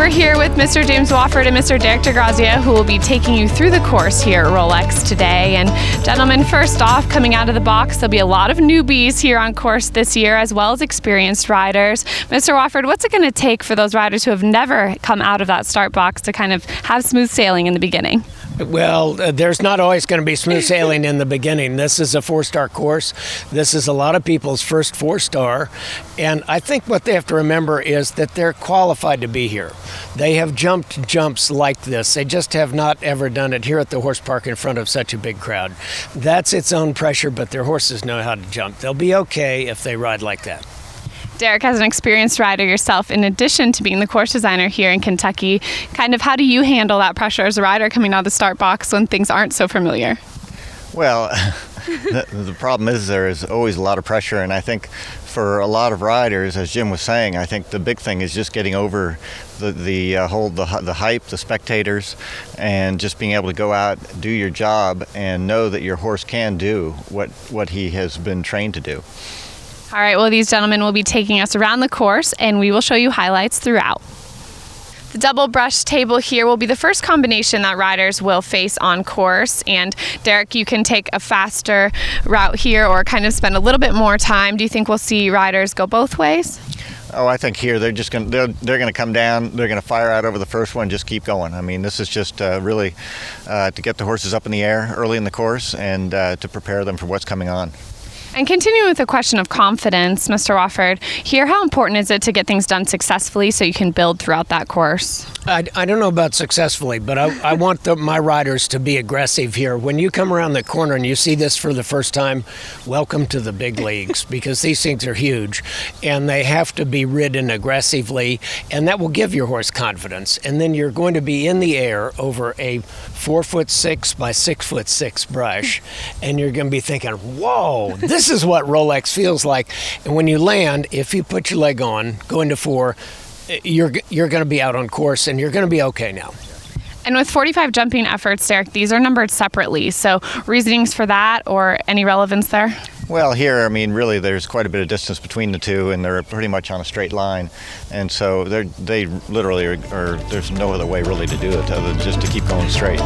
We're here with Mr. James Wofford and Mr. Derek DeGrazia, who will be taking you through the course here at Rolex today. And gentlemen, first off, coming out of the box, there'll be a lot of newbies here on course this year, as well as experienced riders. Mr. Wofford, what's it going to take for those riders who have never come out of that start box to kind of have smooth sailing in the beginning? Well, there's not always going to be smooth sailing in the beginning. This is a four-star course. This is a lot of people's first four-star. And I think what they have to remember is that they're qualified to be here. They have jumped jumps like this. They just have not ever done it here at the horse park in front of such a big crowd. That's its own pressure, but their horses know how to jump. They'll be okay if they ride like that. Derek, as an experienced rider yourself, in addition to being the course designer here in Kentucky, kind of how do you handle that pressure as a rider coming out of the start box when things aren't so familiar? Well, the problem is there is always a lot of pressure, and I think for a lot of riders, as Jim was saying, I think the big thing is just getting over the hype, the spectators, and just being able to go out, do your job, and know that your horse can do what he has been trained to do. All right, well, these gentlemen will be taking us around the course, and we will show you highlights throughout. The double brush table here will be the first combination that riders will face on course. And Derek, you can take a faster route here or kind of spend a little bit more time. Do you think we'll see riders go both ways? Oh, I think here they're going to come down. They're going to fire out over the first one, just keep going. I mean, this is just really to get the horses up in the air early in the course and to prepare them for what's coming on. And continuing with the question of confidence, Mr. Wofford, here, how important is it to get things done successfully so you can build throughout that course? I don't know about successfully, but I want my riders to be aggressive here. When you come around the corner and you see this for the first time, welcome to the big leagues, because these things are huge and they have to be ridden aggressively, and that will give your horse confidence. And then you're going to be in the air over a 4'6" by 6'6" brush, and you're going to be thinking, whoa, this is what Rolex feels like. And when you land, if you put your leg on, go into 4, you're going to be out on course, and you're going to be okay now. And with 45 jumping efforts, Derek, these are numbered separately. So reasonings for that or any relevance there? Well, here, I mean, really, there's quite a bit of distance between the two, and they're pretty much on a straight line. And so they literally are, there's no other way really to do it other than just to keep going straight.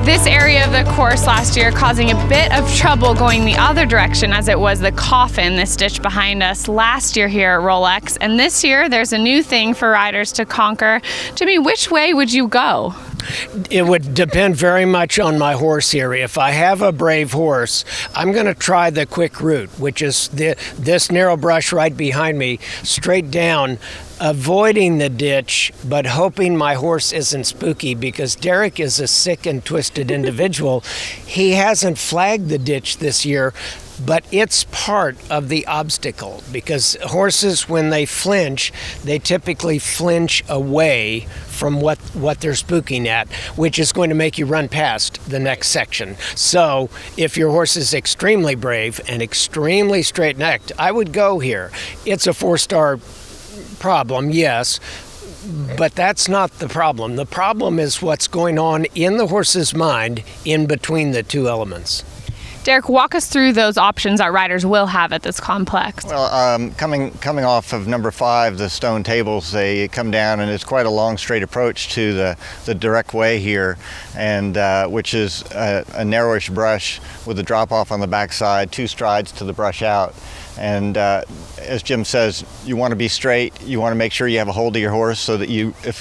This area of the course last year causing a bit of trouble going the other direction, as it was the coffin, this ditch behind us last year here at Rolex. And this year there's a new thing for riders to conquer. Jimmy, which way would you go? It would depend very much on my horse here. If I have a brave horse, I'm going to try the quick route, which is this narrow brush right behind me, straight down, avoiding the ditch, but hoping my horse isn't spooky, because Derek is a sick and twisted individual. He hasn't flagged the ditch this year, but it's part of the obstacle, because horses, when they flinch, they typically flinch away from what they're spooking at, which is going to make you run past the next section. So if your horse is extremely brave and extremely straight-necked, I would go here. It's a 4-star problem, yes, but that's not the problem. The problem is what's going on in the horse's mind in between the two elements. Derek, walk us through those options our riders will have at this complex. Well, coming off of number 5, the stone tables, they come down, and it's quite a long straight approach to the direct way here, and which is a narrowish brush with a drop off on the backside, 2 strides to the brush out. And as Jim says, you want to be straight. You want to make sure you have a hold of your horse so that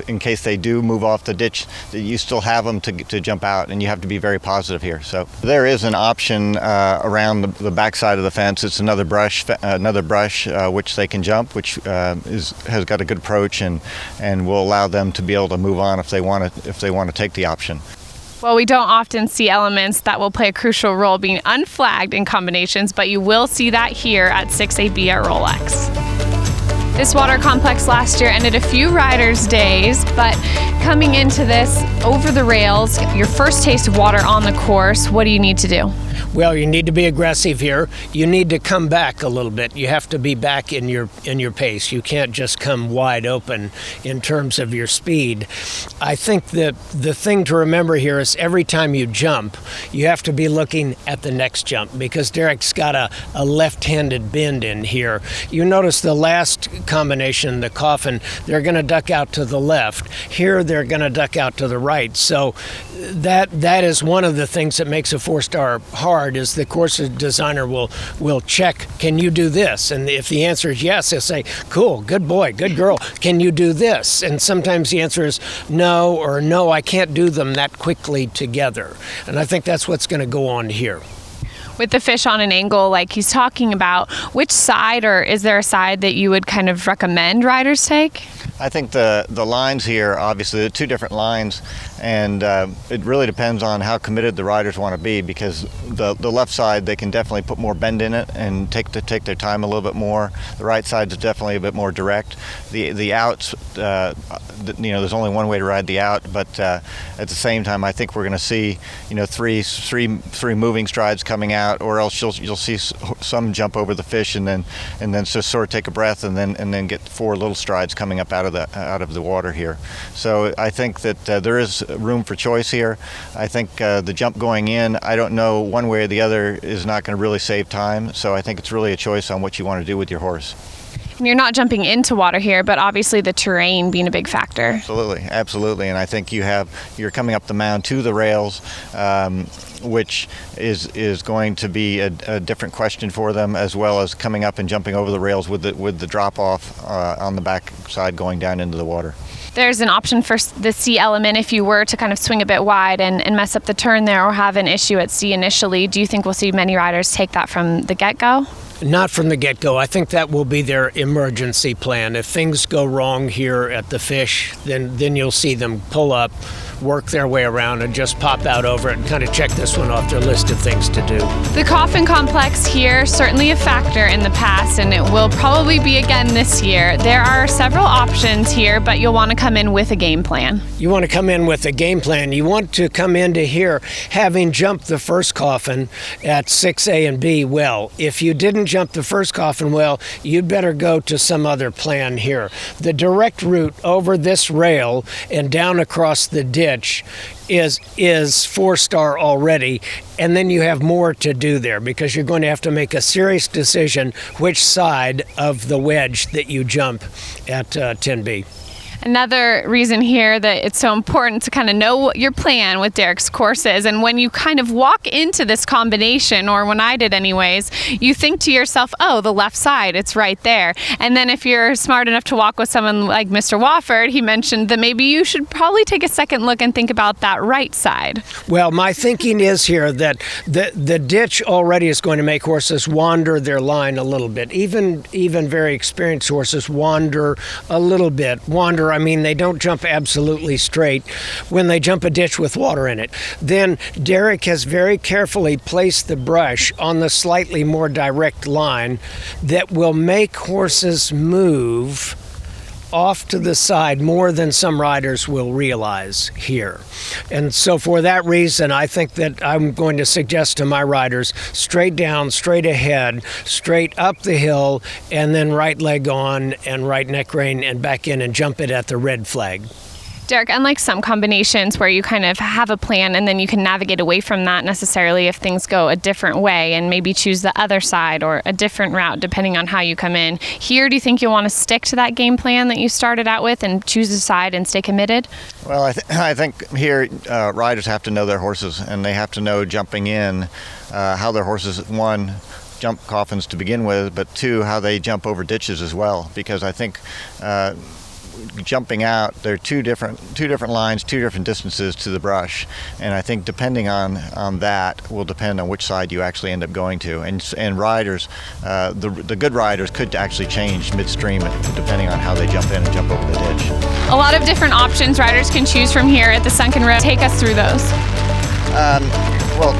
in case they do move off the ditch, that you still have them to jump out, and you have to be very positive here. So there is an option around the backside of the fence. It's another brush which they can jump, which has got a good approach and will allow them to be able to move on if they want to take the option. Well, we don't often see elements that will play a crucial role being unflagged in combinations, but you will see that here at 6AB at Rolex. This water complex last year ended a few riders' days, but coming into this over the rails, your first taste of water on the course, what do you need to do? Well, you need to be aggressive here. You need to come back a little bit. You have to be back in your pace. You can't just come wide open in terms of your speed. I think that the thing to remember here is every time you jump, you have to be looking at the next jump, because Derek's got a left-handed bend in here. You notice the last combination, the coffin, they're going to duck out to the left. Here they're going to duck out to the right. So that is one of the things that makes a 4-star hard, is the course designer will check, can you do this? And if the answer is yes, they'll say, cool, good boy, good girl, can you do this? And sometimes the answer is no, or no, I can't do them that quickly together. And I think that's what's going to go on here. With the fish on an angle like he's talking about, which side, or is there a side that you would kind of recommend riders take? I think the lines here, obviously, the two different lines, and it really depends on how committed the riders want to be, because the left side, they can definitely put more bend in it and take their time a little bit more. The right side is definitely a bit more direct. The outs, there's only one way to ride the out, but at the same time, I think we're going to see, three moving strides coming out, or else you'll see some jump over the fish and then just sort of take a breath and then get 4 little strides coming up out of the water here. So I think that there is room for choice here. I think the jump going in, I don't know, one way or the other is not going to really save time. So I think it's really a choice on what you want to do with your horse. And you're not jumping into water here, but obviously the terrain being a big factor. Absolutely. And I think you're coming up the mound to the rails, which is going to be a different question for them, as well as coming up and jumping over the rails with the drop off on the back side going down into the water. There's an option for the C element if you were to kind of swing a bit wide and mess up the turn there, or have an issue at C initially. Do you think we'll see many riders take that from the get-go? Not from the get-go. I think that will be their emergency plan. If things go wrong here at the fish, then you'll see them pull up, work their way around, and just pop out over it and kind of check this one off their list of things to do. The coffin complex here, certainly a factor in the past, and it will probably be again this year. There are several options here, but you'll want to come in with a game plan. You want to come in with a game plan. You want to come into here having jumped the first coffin at 6A and B well. If you didn't jump the first coffin well, you'd better go to some other plan here. The direct route over this rail and down across the ditch is 4-star already, and then you have more to do there, because you're going to have to make a serious decision which side of the wedge that you jump at 10B. Another reason here that it's so important to kind of know what your plan with Derek's courses, and when you kind of walk into this combination, or when I did anyways, you think to yourself, oh, the left side, it's right there. And then if you're smart enough to walk with someone like Mr. Wofford, he mentioned that maybe you should probably take a second look and think about that right side. Well, my thinking is here that the ditch already is going to make horses wander their line a little bit. Even very experienced horses wander a little bit. I mean, they don't jump absolutely straight when they jump a ditch with water in it. Then Derek has very carefully placed the brush on the slightly more direct line that will make horses move off to the side more than some riders will realize here. And so for that reason, I think that I'm going to suggest to my riders straight down, straight ahead, straight up the hill, and then right leg on and right neck rein and back in and jump it at the red flag. Derek, unlike some combinations where you kind of have a plan and then you can navigate away from that necessarily if things go a different way and maybe choose the other side or a different route depending on how you come in, here do you think you'll want to stick to that game plan that you started out with and choose a side and stay committed? Well, I think here riders have to know their horses, and they have to know jumping in how their horses, one, jump coffins to begin with, but two, how they jump over ditches as well, because I think jumping out, there are two different lines, two different distances to the brush, and I think depending on that will depend on which side you actually end up going to. And riders, the good riders could actually change midstream depending on how they jump in and jump over the ditch. A lot of different options riders can choose from here at the Sunken Road. Take us through those. Well,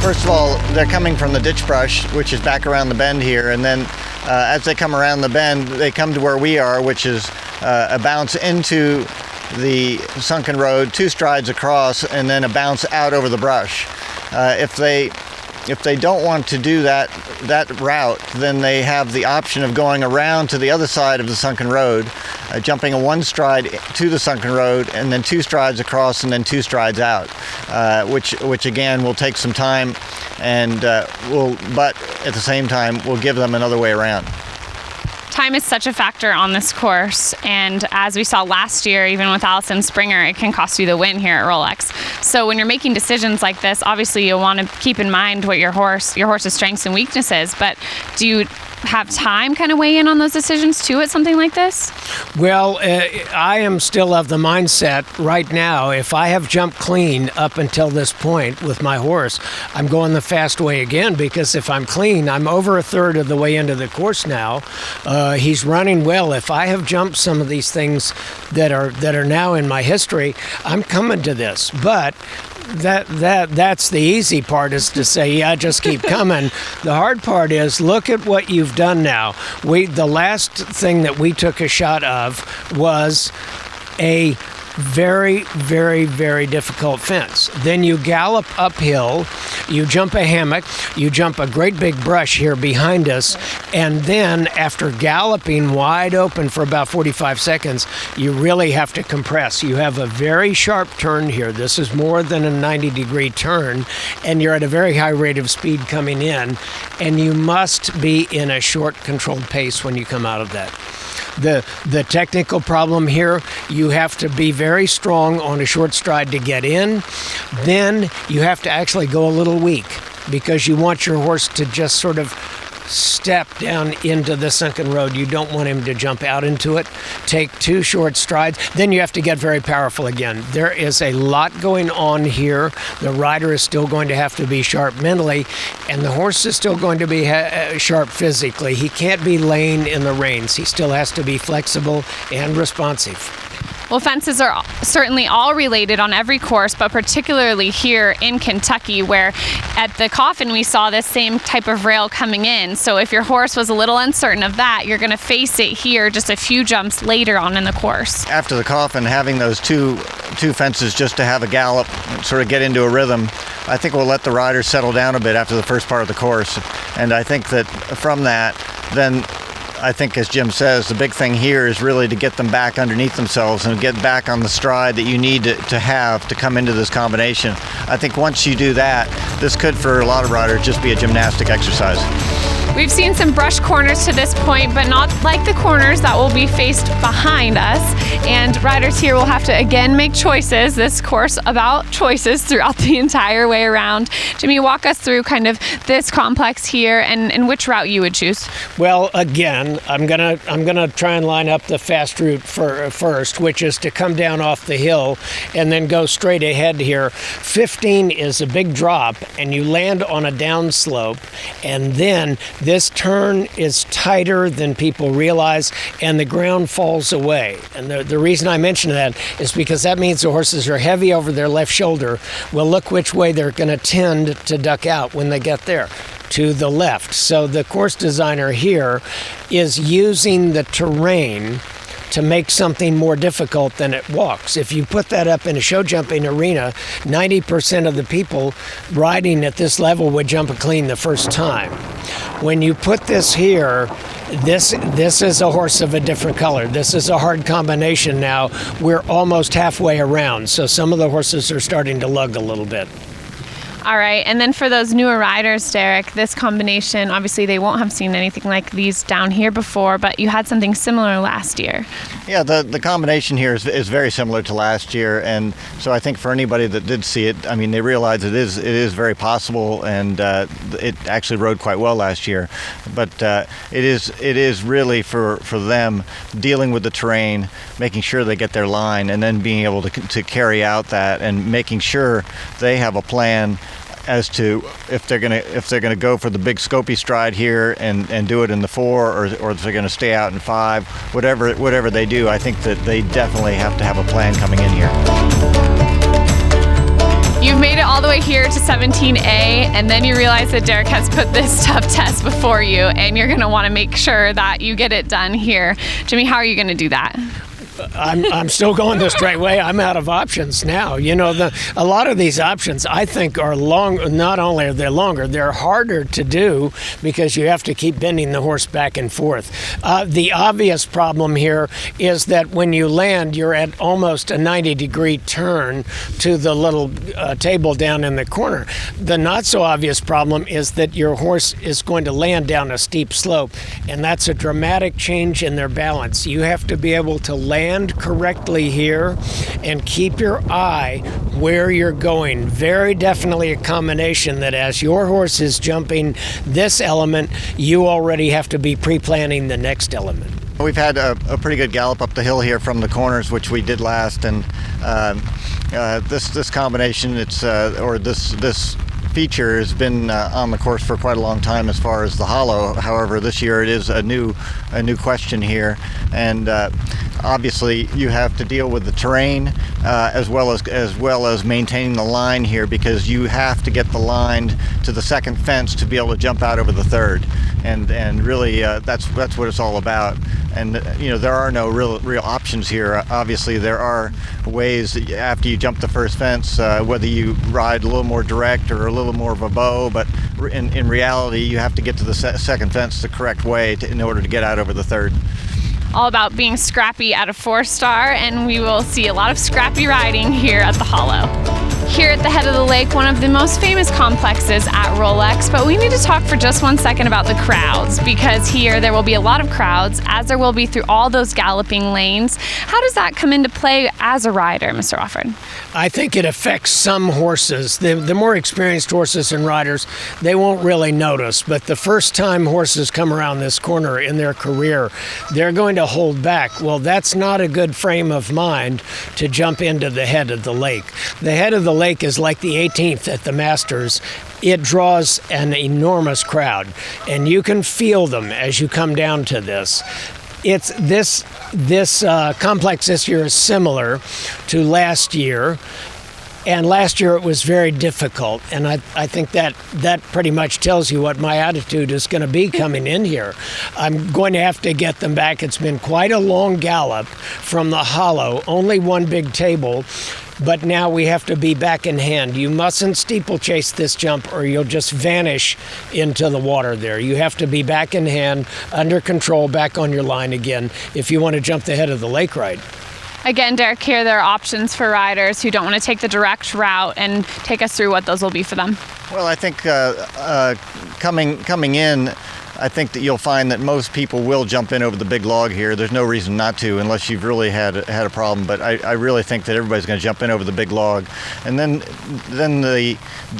first of all, they're coming from the ditch brush, which is back around the bend here, and then as they come around the bend, they come to where we are, which is a bounce into the sunken road, 2 strides across, and then a bounce out over the brush. If they if they don't want to do that route, then they have the option of going around to the other side of the sunken road, jumping a 1 stride to the sunken road, and then 2 strides across, and then 2 strides out, which again will take some time, and but at the same time will give them another way around. Time is such a factor on this course, and as we saw last year, even with Allison Springer, it can cost you the win here at Rolex. So when you're making decisions like this, obviously you'll want to keep in mind what your horse's strengths and weaknesses, but do you have time kind of weigh in on those decisions too at something like this? Well, I am still of the mindset right now, if I have jumped clean up until this point with my horse, I'm going the fast way again, because if I'm clean, I'm over a third of the way into the course now. He's running well. If I have jumped some of these things that are now in my history, I'm coming to this. But that's the easy part, is to say, yeah, just keep coming. The hard part is, look at what you've done now. The last thing that we took a shot of was a very, very, very difficult fence. Then you gallop uphill, you jump a hammock, you jump a great big brush here behind us, and then after galloping wide open for about 45 seconds, you really have to compress. You have a very sharp turn here. This is more than a 90-degree turn, and you're at a very high rate of speed coming in, and you must be in a short, controlled pace when you come out of that. The technical problem here, you have to be very strong on a short stride to get in. Then you have to actually go a little weak, because you want your horse to just sort of step down into the sunken road. You don't want him to jump out into it. Take 2 short strides. Then you have to get very powerful again. There is a lot going on here. The rider is still going to have to be sharp mentally, and the horse is still going to be sharp physically. He can't be laying in the reins. He still has to be flexible and responsive. Well, fences are certainly all related on every course, but particularly here in Kentucky, where at the Coffin we saw this same type of rail coming in. So if your horse was a little uncertain of that, you're going to face it here just a few jumps later on in the course. After the Coffin, having those two fences just to have a gallop, sort of get into a rhythm, I think will let the rider settle down a bit after the first part of the course. And I think that from that, then I think, as Jim says, the big thing here is really to get them back underneath themselves and get back on the stride that you need to have to come into this combination. I think once you do that, this could, for a lot of riders, just be a gymnastic exercise. We've seen some brush corners to this point, but not like the corners that will be faced behind us. And riders here will have to again make choices. This course about choices throughout the entire way around. Jimmy, walk us through kind of this complex here and which route you would choose. Well, again, I'm gonna try and line up the fast route first, which is to come down off the hill and then go straight ahead here. 15 is a big drop, and you land on a downslope, and then this turn is tighter than people realize, and the ground falls away. And the reason I mention that is because that means the horses are heavy over their left shoulder. Well, look which way they're going to tend to duck out when they get there. To the left. So the course designer here is using the terrain to make something more difficult than it walks. If you put that up in a show jumping arena, 90% of the people riding at this level would jump a clean the first time. When you put this here, this is a horse of a different color. This is a hard combination now. We're almost halfway around, so some of the horses are starting to lug a little bit. All right, and then for those newer riders, Derek, this combination, obviously they won't have seen anything like these down here before, but you had something similar last year. Yeah, the combination here is very similar to last year, and so I think for anybody that did see it, I mean, they realize it is very possible, and it actually rode quite well last year. But it is really for them dealing with the terrain, making sure they get their line, and then being able to carry out that and making sure they have a plan as to if they're gonna go for the big scopy stride here and do it in the 4, or if they're gonna stay out in 5, whatever they do. I think that they definitely have to have a plan coming in here. You've made it all the way here to 17A, and then you realize that Derek has put this tough test before you, and you're gonna want to make sure that you get it done here. Jimmy, how are you gonna do that? I'm still going the straight way. I'm out of options now. You know, a lot of these options I think are long. Not only are they longer, they're harder to do because you have to keep bending the horse back and forth. The obvious problem here is that when you land, you're at almost a 90-degree turn to the little table down in the corner. The not so obvious problem is that your horse is going to land down a steep slope, and that's a dramatic change in their balance. You have to be able to land correctly here and keep your eye where you're going. Very definitely a combination that as your horse is jumping this element, you already have to be pre-planning the next element. We've had a pretty good gallop up the hill here from the corners, which we did last, and this combination, this feature has been on the course for quite a long time as far as the hollow. However, this year it is a new question here, and obviously you have to deal with the terrain as well as maintaining the line here, because you have to get the line to the second fence to be able to jump out over the third, and really that's what it's all about. And you know, there are no real options here. Obviously there are ways that after you jump the first fence, whether you ride a little more direct or a little more of a bow, but in reality you have to get to the second fence the correct way in order to get out over the third. All about being scrappy at a 4-star, and we will see a lot of scrappy riding here at the Hollow. Here at the head of the lake, one of the most famous complexes at Rolex, but we need to talk for just 1 second about the crowds, because here there will be a lot of crowds, as there will be through all those galloping lanes. How does that come into play as a rider, Mr. Wofford? I think it affects some horses. The more experienced horses and riders, they won't really notice, but the first time horses come around this corner in their career, they're going to hold back. Well, that's not a good frame of mind to jump into the head of the lake. The head of the lake is like the 18th at the Masters. It draws an enormous crowd, and you can feel them as you come down to this. It's this complex this year is similar to last year. And last year it was very difficult, and I think that pretty much tells you what my attitude is going to be coming in here. I'm going to have to get them back. It's been quite a long gallop from the hollow, only one big table, but now we have to be back in hand. You mustn't steeplechase this jump or you'll just vanish into the water there. You have to be back in hand, under control, back on your line again if you want to jump the head of the lake ride. Again, Derek, here there are options for riders who don't want to take the direct route, and take us through what those will be for them. Well, I think coming in, I think that you'll find that most people will jump in over the big log here. There's no reason not to, unless you've really had a problem. But I really think that everybody's going to jump in over the big log, and then the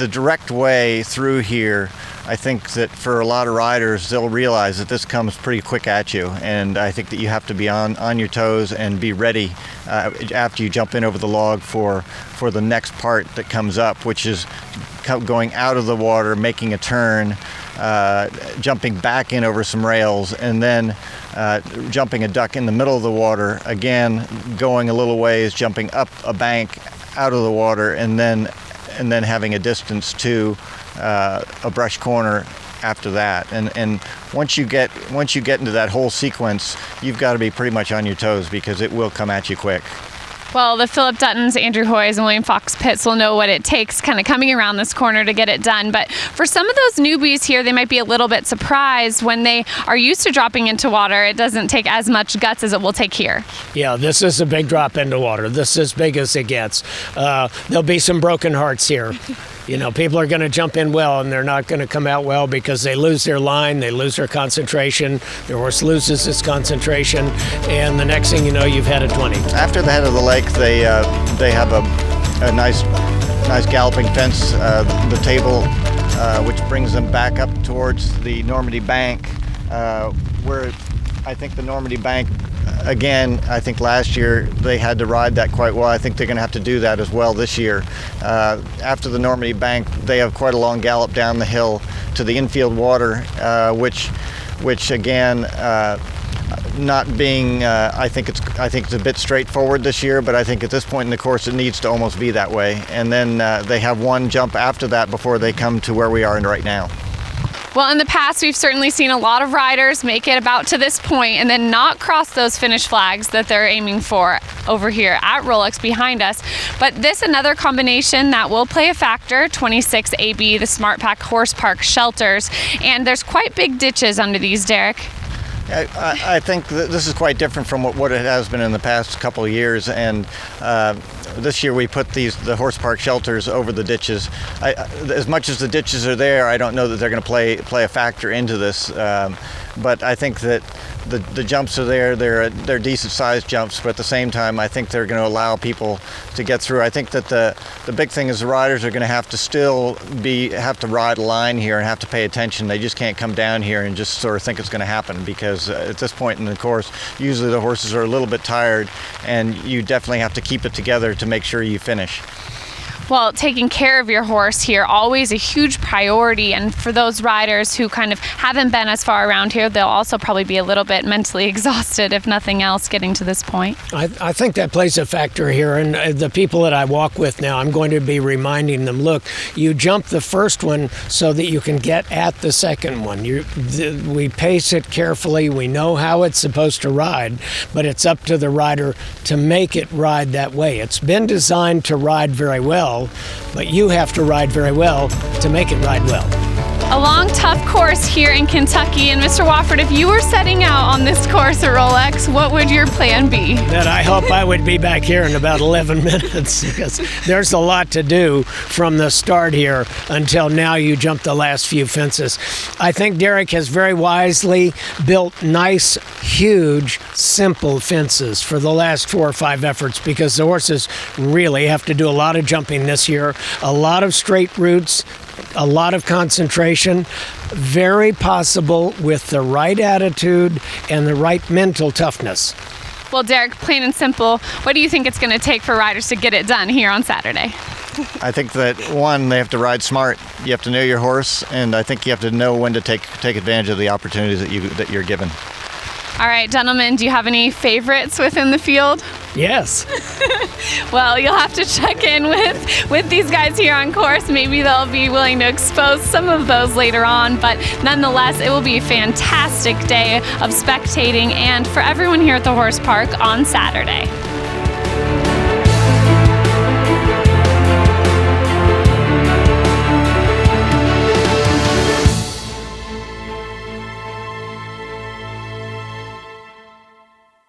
direct way through here. I think that for a lot of riders, they'll realize that this comes pretty quick at you, and I think that you have to be on your toes and be ready after you jump in over the log for the next part that comes up, which is going out of the water, making a turn, jumping back in over some rails, and then jumping a duck in the middle of the water, again going a little ways, jumping up a bank out of the water, and then having a distance to a brush corner after that. And once you get into that whole sequence, you've got to be pretty much on your toes, because it will come at you quick. Well, the Philip Duttons, Andrew Hoyes, and William Fox Pitts will know what it takes kind of coming around this corner to get it done. But for some of those newbies here, they might be a little bit surprised when they are used to dropping into water. It doesn't take as much guts as it will take here. Yeah, this is a big drop into water. This is as big as it gets. There'll be some broken hearts here. You know, people are going to jump in well, and they're not going to come out well because they lose their line, they lose their concentration, their horse loses its concentration, and the next thing you know, you've had a 20. After the head of the lake, they have a nice galloping fence, the table, which brings them back up towards the Normandy Bank, where I think the Normandy Bank, again, I think last year they had to ride that quite well. I think they're going to have to do that as well this year. After the Normandy Bank, they have quite a long gallop down the hill to the infield water, which again, not being, I think it's a bit straightforward this year, but I think at this point in the course it needs to almost be that way. And then they have one jump after that before they come to where we are right now. Well, in the past, we've certainly seen a lot of riders make it about to this point and then not cross those finish flags that they're aiming for over here at Rolex behind us. But this another combination that will play a factor, 26AB, the Smart Pack Horse Park shelters, and there's quite big ditches under these, Derek. I think that this is quite different from what it has been in the past couple of years, and this year we put the horse park shelters over the ditches. As much as the ditches are there, I don't know that they're going to play a factor into this, but I think that the jumps are there. They're decent sized jumps, but at the same time, I think they're going to allow people to get through. I think that the big thing is the riders are going to have to still have to ride a line here and have to pay attention. They just can't come down here and just sort of think it's going to happen, because at this point in the course, usually the horses are a little bit tired, and you definitely have to keep it together to make sure you finish. Well, taking care of your horse here, always a huge priority. And for those riders who kind of haven't been as far around here, they'll also probably be a little bit mentally exhausted, if nothing else, getting to this point. I think that plays a factor here. And the people that I walk with now, I'm going to be reminding them, look, you jump the first one so that you can get at the second one. We pace it carefully. We know how it's supposed to ride, but it's up to the rider to make it ride that way. It's been designed to ride very well, but you have to ride very well to make it ride well. A long, tough course here in Kentucky. And Mr. Wofford, if you were setting out on this course at Rolex, what would your plan be? That I hope I would be back here in about 11 minutes, because there's a lot to do from the start here until now you jump the last few fences. I think Derek has very wisely built nice, huge, simple fences for the last 4 or 5 efforts, because the horses really have to do a lot of jumping this year, a lot of straight routes, a lot of concentration, very possible with the right attitude and the right mental toughness. Well, Derek, plain and simple, what do you think it's going to take for riders to get it done here on Saturday? I think that, one, they have to ride smart. You have to know your horse, and I think you have to know when to take advantage of the opportunities that you're given. All right, gentlemen, do you have any favorites within the field? Yes. Well, you'll have to check in with these guys here on course. Maybe they'll be willing to expose some of those later on, but nonetheless, it will be a fantastic day of spectating and for everyone here at the horse park on Saturday.